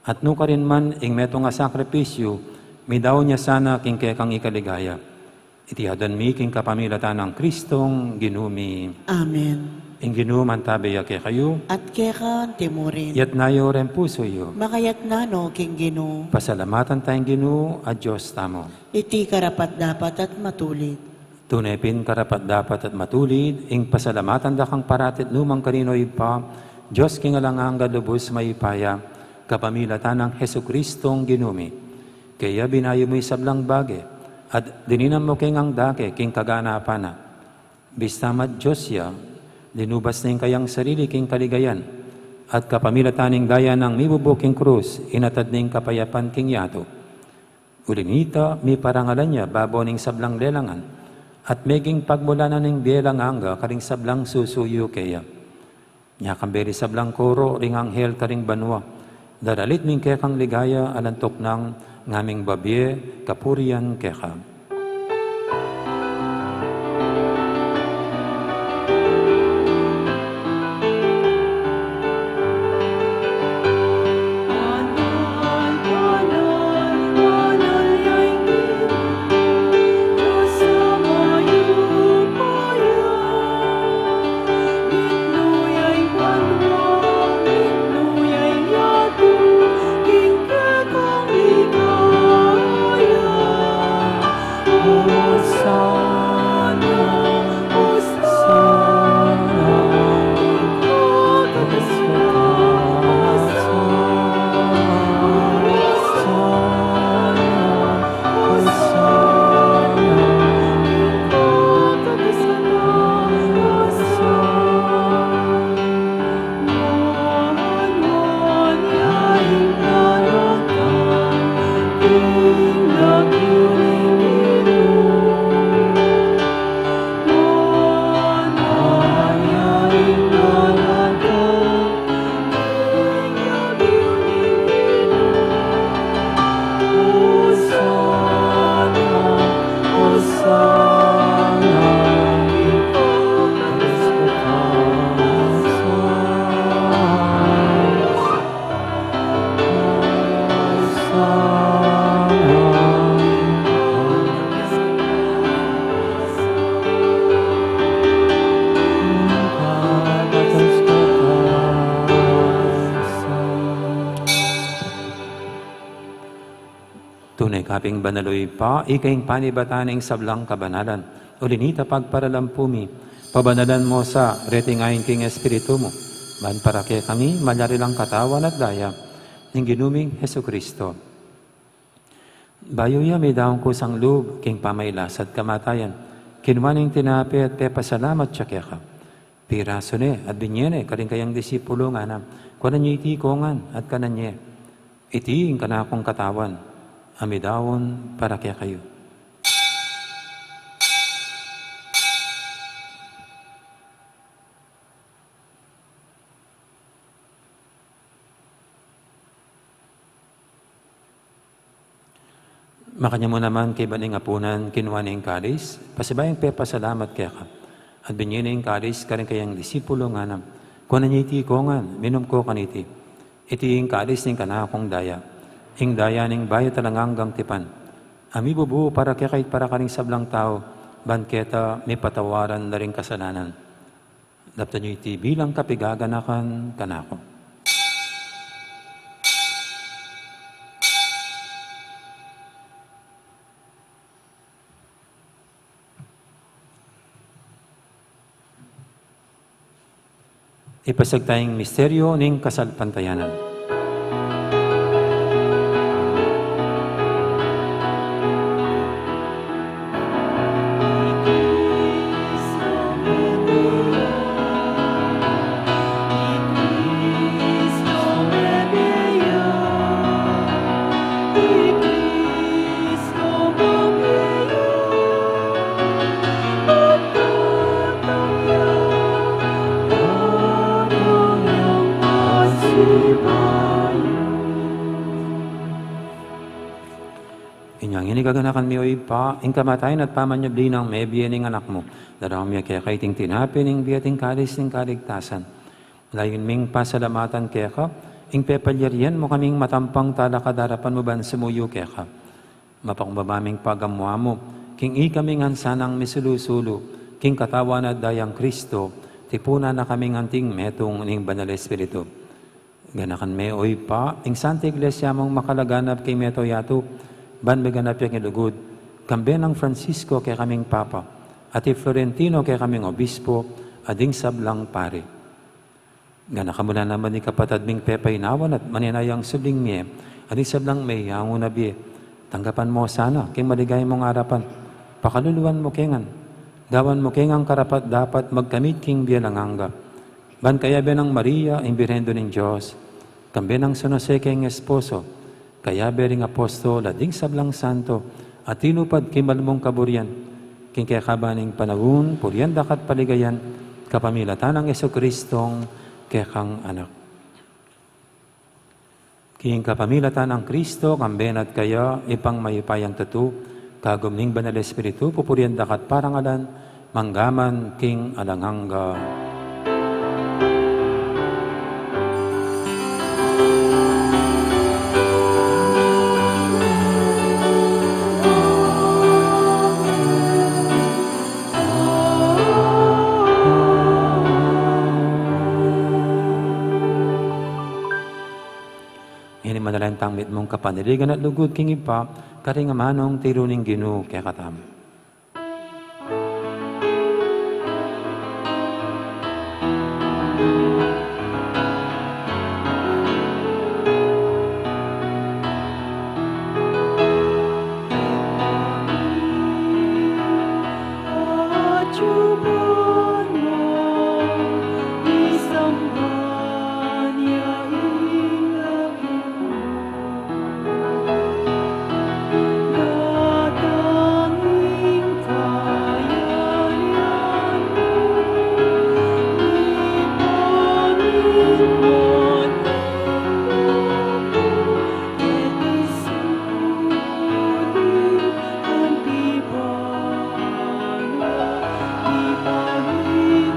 At no ka rin man ing meto nga sakripisyo, mi daw niya sana king kekang ikaligaya. Itihadan mi king kapamilatan ng Kristong ginumi. Amen. Ing ginuman tabiya kay kayo, At kekan timurin, yat nayo ren puso yo. makayat nano king gino, Pasalamatan tayong ginu at Diyos tamo. iti karapat dapat at matulid. Tunay pin karapat dapat at matulid, ing pasalamatan dakang paratit numang kaninoy pa, Diyos king alangang galubos mayipaya, kapamilatan ng Heso Kristong ginumi. Kaya binayo mo sablang bage, at dininam mo king ang dake, king kaganapan na. Bistamad Diyos ya, linubas na kayang sarili king kaligayan, at kapamilatan ng daya ng mibubuking krus, inatad ning kapayapan king yato. Ulinita, mi parangalan niya, babo ning sablang lelangan, at meging pagmula na ning bielang angga, karing sablang susuyo kaya. Nya kamberi sablang koro, ring anghel karing banwa. Daralit ning kekang ligaya, alantok ng ngaming babye, kapurian keka. Tunay kaping banaloy pa, ikaing panibataning sablang kabanalan. Ulinita pagparalampumi, pabanalan mo sa retingayin king espiritu mo. Man para kay kami, malyari lang katawan at daya, ng ginuming Heso Kristo. Bayo ya may daong kusang loob, king pamaylas at kamatayan. Kinwaning tinapi at pepasalamat siya kaya ka. Piraso ne at binyene, karing kayang disipulo nga na, kunan niya itikongan at kanan niya. Itiing kanakong katawan, amidawon para kaya kayo. Makanya mo naman kay baning apunan kinuha ning kalis, pasibayang pepasalamat kaya ka. At binyin ning kalis karing kayang disipulo nga nam. Kunan niya itikongan, minom ko kaniti. Iti ing kalis ning kanakong daya. Ing daya ning bayo talanganggang tipan. Ami bubu para kaya kahit para kaning sablang tao, banketa may patawaran na rin kasalanan. Dapta nyo iti bilang kapigaganakan kanako. Ipasag tayong misteryo ning kasalpantayanan. Inyang inigaganakan mi oy pa, ing kamatayan at pamanyabli ng may biyening anak mo. Darang mi kaya kaiting tinapin, ing biyating kalis ng kaligtasan. Layon ming pasalamatan kaya ka, ing pepalyarian mo kaming matampang talakadarapan mo ban sumuyo kaya ka. Mapakbabaming pagamwa mo, king ikaming hansanang misulusulo, king katawan at dayang Kristo, tipuna na kaming anting metong ning banal Espiritu. Ganakan me oy pa, ing Santa Iglesia mong makalaganap kay meto yato, ban beganap yung ilugod, kambe ng Francisco kay kaming Papa, at Florentino kay kaming Obispo, ading sablang pare. Ganakamula naman ni kapatad ming pepay nawan at maninayang subling miye, ading sablang may yango na biye. Tanggapan mo sana, kay maligay mong harapan, pakaluluan mo kengan, gawan mo kengang karapat dapat magkamit king biya langanga. Ban kaya ng Maria, imbirendo ng Diyos, kambe ng sunose keng esposo, kaya bering apostol, ading sablang santo, at tinupad kimalmong kaburian, king kaya kabaning panahon, purian dakat paligayan, kapamilatan ng Jesucristong kekang anak. King kapamilatan ng Kristo, kamben at kaya, ipang mayupayang tatu, kagumning banal Espiritu, pupurian dakat parangalan, manggaman king alanganga. Ini manalantang mit mong kapaniligan at lugod king ipa, karingamanong tiruning Ginoo kaya katam. Ajuban mo, isambahan niya ilagin mo. Datangin kayarian mo, ipangin mo at isulit ang tipan mo.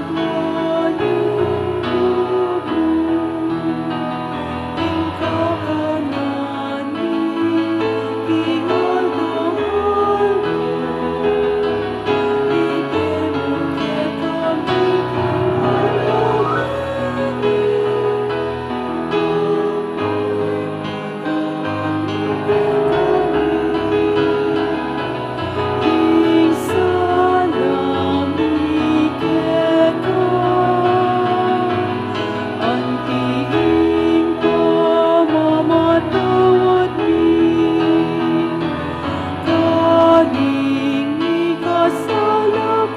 Ipangin mo ing kakananin, kingal-dangal mo. Ipemong kami ing salami keka, antiing pamamatawad mi, kaning ikasalap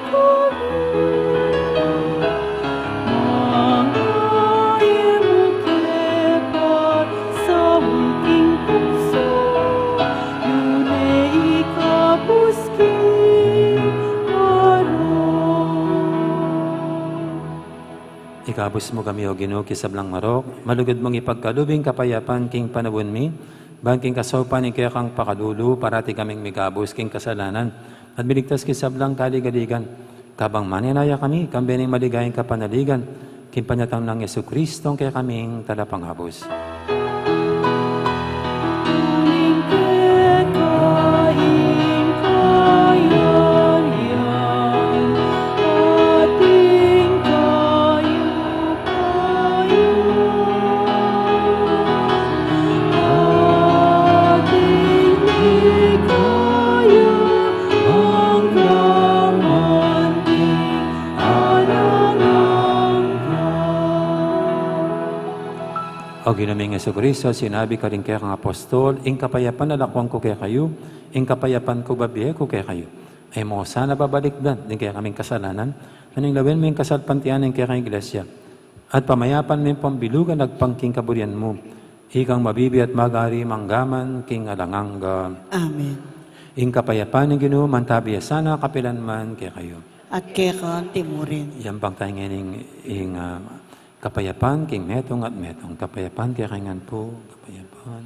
kami. Mangaye mo kepat sa ulting puso, yun ay ikapusking araw. Ikabus mo kami o Ginoo kisablang marok, malugod mong ipagkalubing kapayapan king panawon mi, bangking kasopan ing kaya kang pakalulu, parati kaming migabus king kasalanan, at biligtas kisablang kaligaligan, kabang maninaya kami, kambening maligayang kapanaligan, king panyatang ng Jesucristong kaya kaming talapangabos. Tuling kekaing kayarian, ating ating ligaya, hanggang O ginaming Jesucristo, sinabi ka rin kaya kang apostol, ing kapayapan na lakwang ko kaya kayo, ing kapayapan ko babiye ko kaya kayo. Ay mo sana babalikdan, din kaya kaming kasalanan, naning lawin mo yung kasalpantianin kaya kang iglesia. At pamayapan mo yung pambilugan nagpangking kaburian mo, ikang mabibi at magari manggaman king alanganga. Amen. Ing kapayapan ng Ginoo, mantabiya sana kapilan man kaya kayo. At kaya kang timurin. Yan bang tayo ing kapayapan king metong at metong. Kapayapan kaya kangan po. Kapayapan.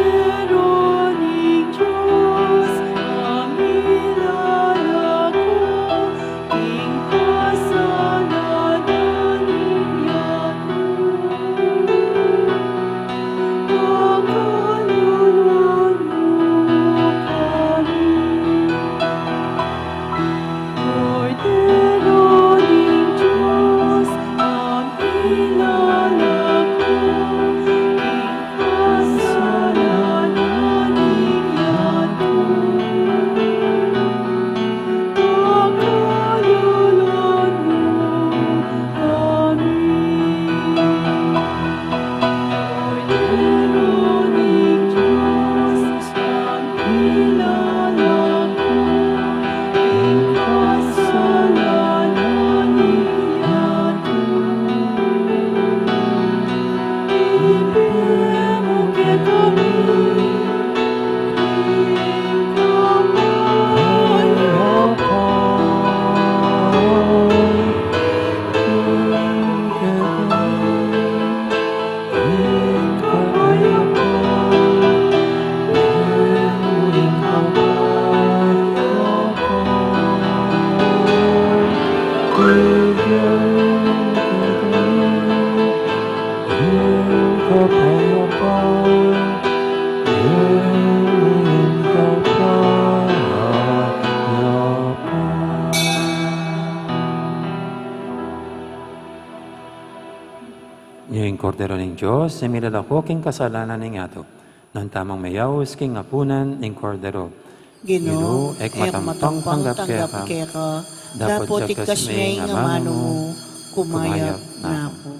Cordero ni Diyos, aming lalako, ing kasalanan niyaku. Pagkaluluan mo kami. Cordero ni Diyos, aming lalako, kasalanan niyaku. Pagkaluluan mo kami. Cordero ni Diyos, aming lalako, kasalanan niyaku. Ibigay kami, Yung kordero ng Diyos, sa milalako king kasalanan ng ato, ng tamang mayawis king apunan ng kordero. Ginoo, ek ek matangpang tanggap kaya ka, dapat ikas may nga mano mo, kumayap na ako.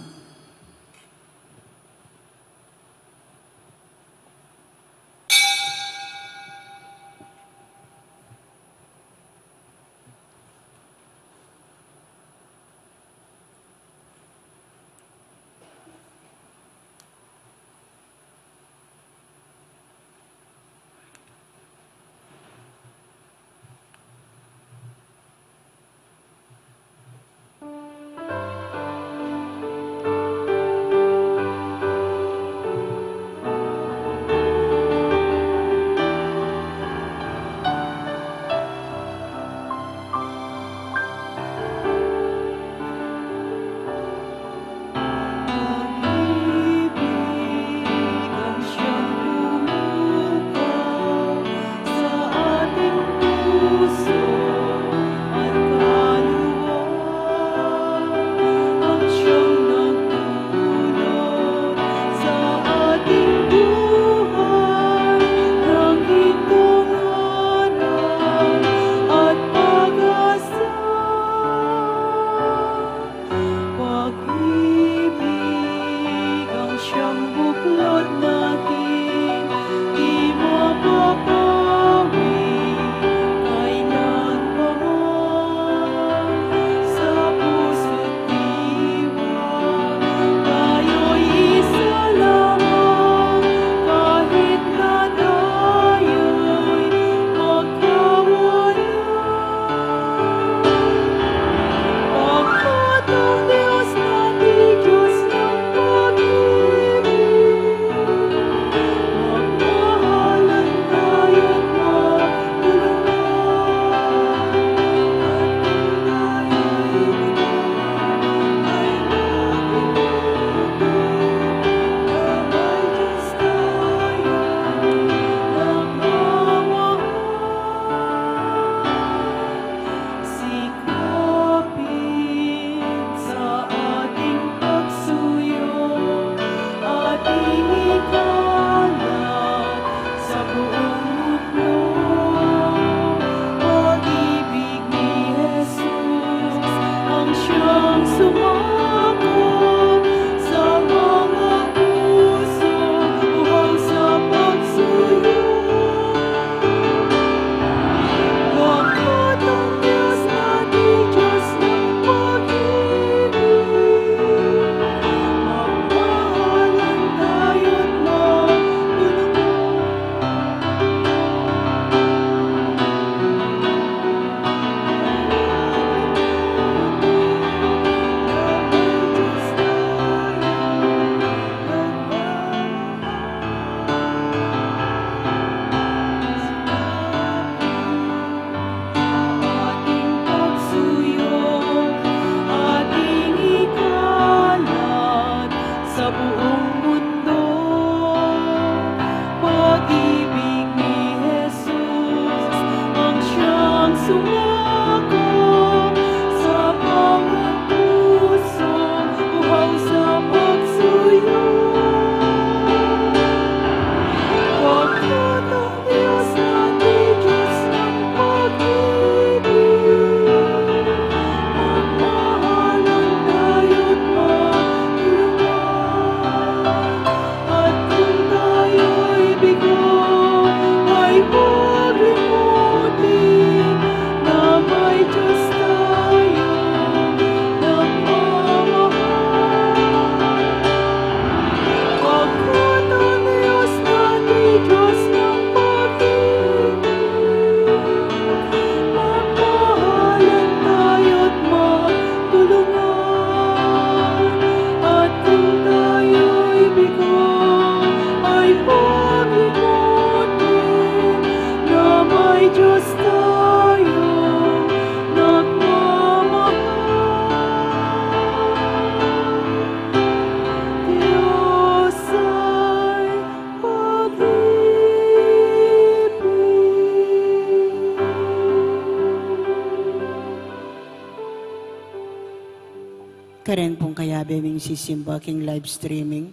Karen pong kaya beming sisimba king live streaming.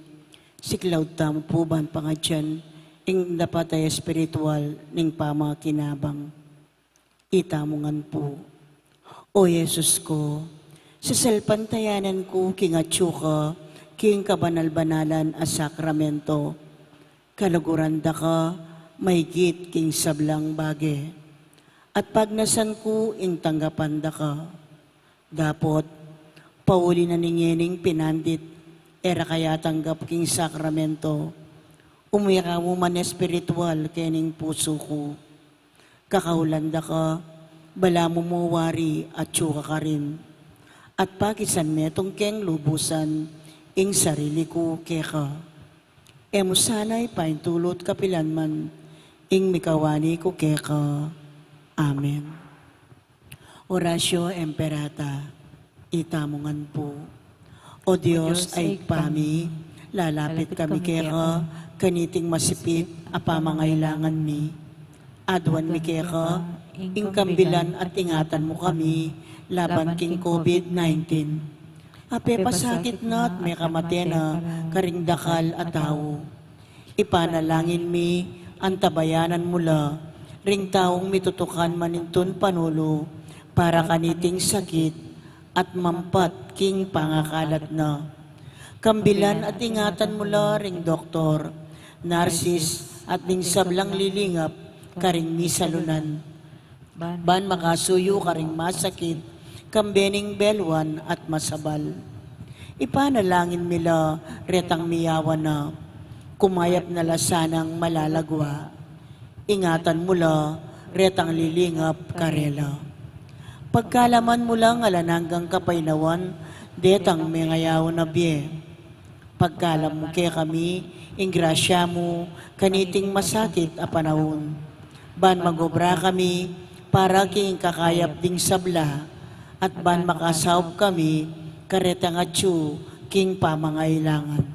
Si Cloud tamo po ban pangadyan. Ing dapat ay espiritual ning pama kinabang. Itamungan po. O Yesus ko, sa salpantayanan ko king atsuka, king kabanal-banalan a sakramento. Kaluguranda ka, mahigit king sablang bage. At pagnasan ko, ing tanggapanda ka. Dapot, pauli na ninyening pinandit, era kaya tanggap king sakramento. Umira mo man espiritual kening puso ko. Kakahulanda ka, bala mo mawari at tsuka ka rin. At pakisan metong keng lubusan, ing sarili ko keka. Emo sanay paintulot kapilan man, ing mikawani ko keka. Amen. Orasyo Emperata, itamungan po. O Diyos ay pami, lalapit kami keka, kaniting masipit, apamangailangan mi. Adwan mi keka, ing kambilan at ingatan mo kami, laban king COVID-19. Ape pasakit na at may kamatena, karing dakal at tao. Ipanalangin mi, antabayanan mula, ring taong mitutukan manintun panulo, para kaniting sakit, at mampat king pangakalat na. Kambilan at ingatan mula, ring doktor, narsis, at ning sablang lilingap, karing misalunan. Ban makasuyo karing masakit, kambening belwan at masabal. Ipanalangin mila retang miyawan na, kumayap na lasanang malalagwa. Ingatan mula retang lilingap karela. Pagkalaman mula ngalananggang kapainawan, detang mengayaw na biye. Pagkalam mo kaya kami, ingrasya mo, kaniting masakit a panahon. Ban magobra kami, para king kakayap ding sabla, at ban makasawb kami, karetang atsu, king pamangailangan.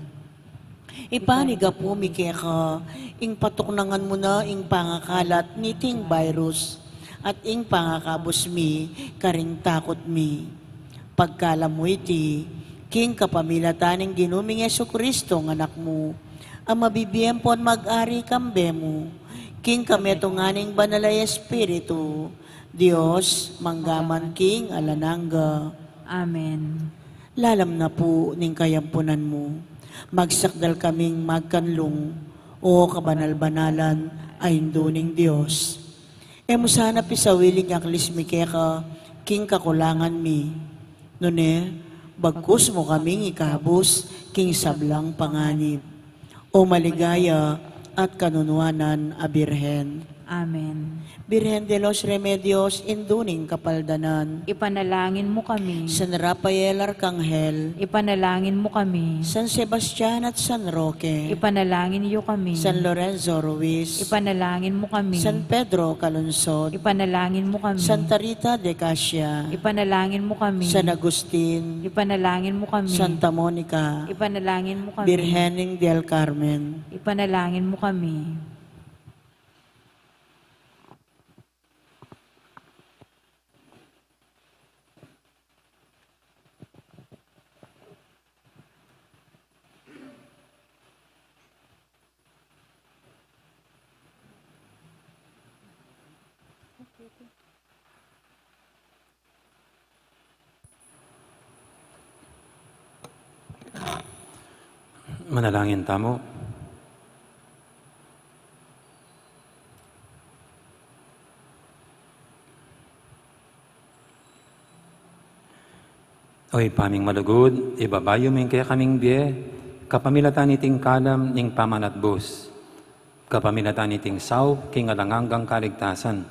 Ipaniga po mikeka, ing patuknangan mo na ing pangakalat niting virus, at ing pangakabos mi, karing takot mi. Pagkalam mo iti, king kapamilataning ginuming Yesu-Kristo ng anak mo, ang mabibiyempon mag-ari kambe mo, king kametunganing banalay Espiritu, Diyos, manggaman king alanangga. Amen. Lalam na po ning kayampunan mo, magsakdal kaming magkanlong, o kabanal-banalan ay induning Diyos. Emo sana pisawiling aklis mi keka, king kakulangan mi. Nune, bagkus mo kaming ikabos, king sablang panganib. O maligaya at kanunuanan a Birhen. Amen. Birhen de los Remedios, induning kapaldanan. Ipanalangin mo kami. San Rafael Arcangel, Ipanalangin mo kami. San Sebastian at San Roque, Ipanalangin niyo kami. San Lorenzo Ruiz, Ipanalangin mo kami. San Pedro Calungsod, Ipanalangin mo kami. Santa Rita de Casia, Ipanalangin mo kami. San Agustin, Ipanalangin mo kami. Santa Monica, Ipanalangin mo kami. Birhening del Carmen. Ipanalangin mo kami. Manalangin tamo. Oy paming malugod, ibabayo min kaya kaming biye, kapamilatan iting kalam ning pamanatbos, kapamilatan iting saw, king alanganggang kaligtasan,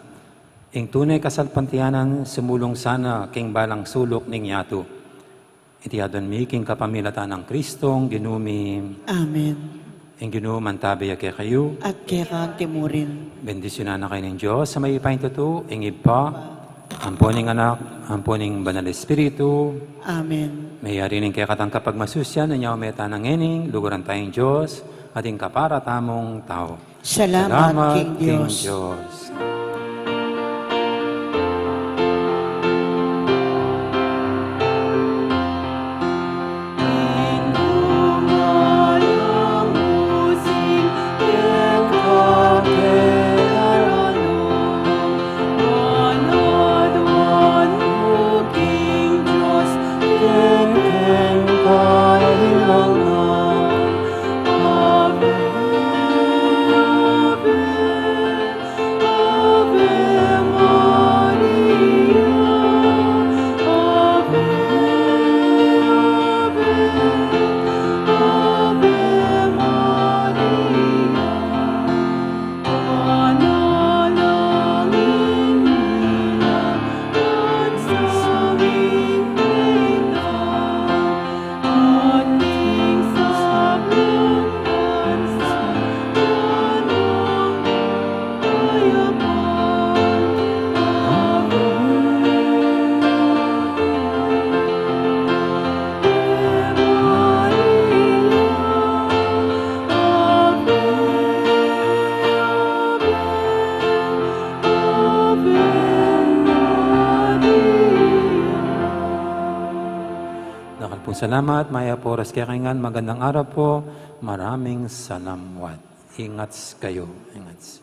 ing tunay kasalpantiyanan, sumulong sana, king balang sulok ning yato. Itiadon mi, king kapamilatan ng Kristong, ginumi, Amen. ing ginuman tabi kay kayo, At kaya timurin. bendisyonan na kayo ng Diyos sa may ipaintuto, ing ipa, amponing anak, amponing banal espiritu, Amen. mayari ning kaya katang kapag masusya na niya umeta ng ening, luguran tayong Diyos, ating kapara tamong tao. Salamat, King Diyos. Diyos. Salamat, Maya Poras Kekingan. Magandang araw po. Maraming salamat. Ingat kayo. Ingat.